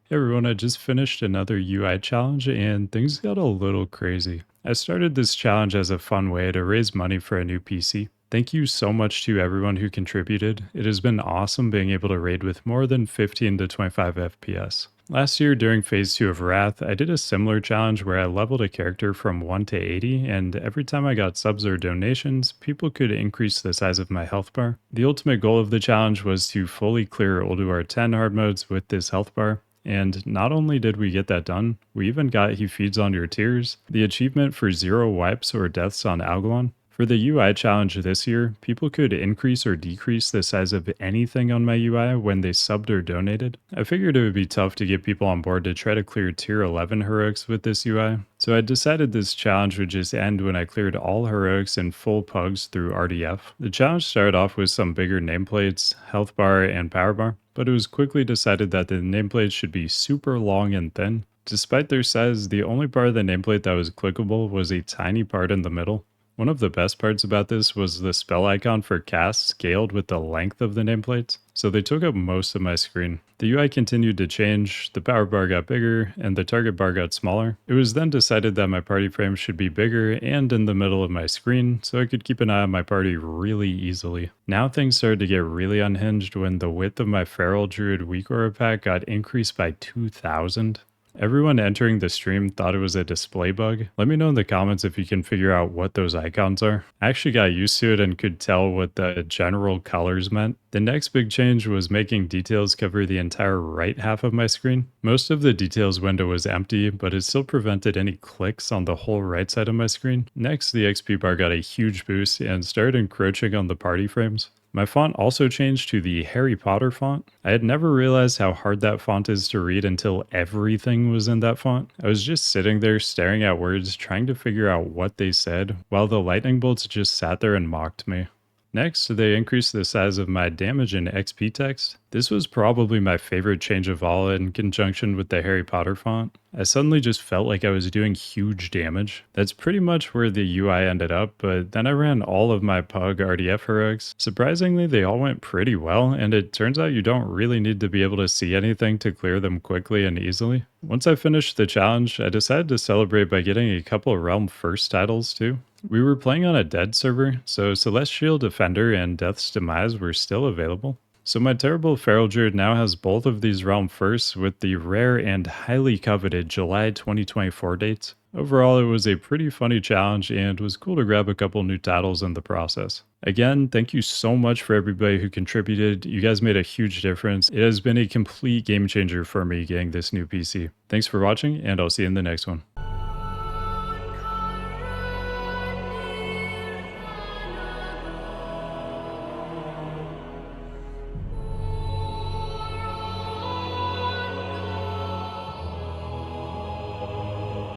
Hey everyone, I just finished another UI challenge and things got a little crazy. I started this challenge as a fun way to raise money for a new PC. Thank you so much to everyone who contributed. It has been awesome being able to raid with more than 15 to 25 FPS. Last year during phase 2 of Wrath, I did a similar challenge where I leveled a character from 1 to 80, and every time I got subs or donations, people could increase the size of my health bar. The ultimate goal of the challenge was to fully clear Ulduar 10 hard modes with this health bar. And not only did we get that done, we even got He Feeds on Your Tears, the achievement for 0 wipes or deaths on Algalon. For the UI challenge this year, people could increase or decrease the size of anything on my UI when they subbed or donated. I figured it would be tough to get people on board to try to clear tier 11 heroics with this UI, so I decided this challenge would just end when I cleared all heroics and full pugs through RDF. The challenge started off with some bigger nameplates, health bar, and power bar, but it was quickly decided that the nameplates should be super long and thin. Despite their size, the only part of the nameplate that was clickable was a tiny part in the middle. One of the best parts about this was the spell icon for cast scaled with the length of the nameplates, so they took up most of my screen. The UI continued to change, the power bar got bigger, and the target bar got smaller. It was then decided that my party frame should be bigger and in the middle of my screen, so I could keep an eye on my party really easily. Now things started to get really unhinged when the width of my Feral Druid WeakAuras pack got increased by 2,000. Everyone entering the stream thought it was a display bug. Let me know in the comments if you can figure out what those icons are. I actually got used to it and could tell what the general colors meant. The next big change was making details cover the entire right half of my screen. Most of the details window was empty, but it still prevented any clicks on the whole right side of my screen. Next, the XP bar got a huge boost and started encroaching on the party frames. My font also changed to the Harry Potter font. I had never realized how hard that font is to read until everything was in that font. I was just sitting there staring at words, trying to figure out what they said, while the lightning bolts just sat there and mocked me. Next, they increased the size of my damage and XP text. This was probably my favorite change of all in conjunction with the Harry Potter font. I suddenly just felt like I was doing huge damage. That's pretty much where the UI ended up, but then I ran all of my Pug RDF heroics. Surprisingly, they all went pretty well, and it turns out you don't really need to be able to see anything to clear them quickly and easily. Once I finished the challenge, I decided to celebrate by getting a couple of Realm First titles too. We were playing on a dead server, so Celestial Defender and Death's Demise were still available. So my terrible Feral Druid now has both of these Realm Firsts with the rare and highly coveted July 2024 dates. Overall, it was a pretty funny challenge and was cool to grab a couple new titles in the process. Again, thank you so much for everybody who contributed. You guys made a huge difference. It has been a complete game changer for me getting this new PC. Thanks for watching, and I'll see you in the next one.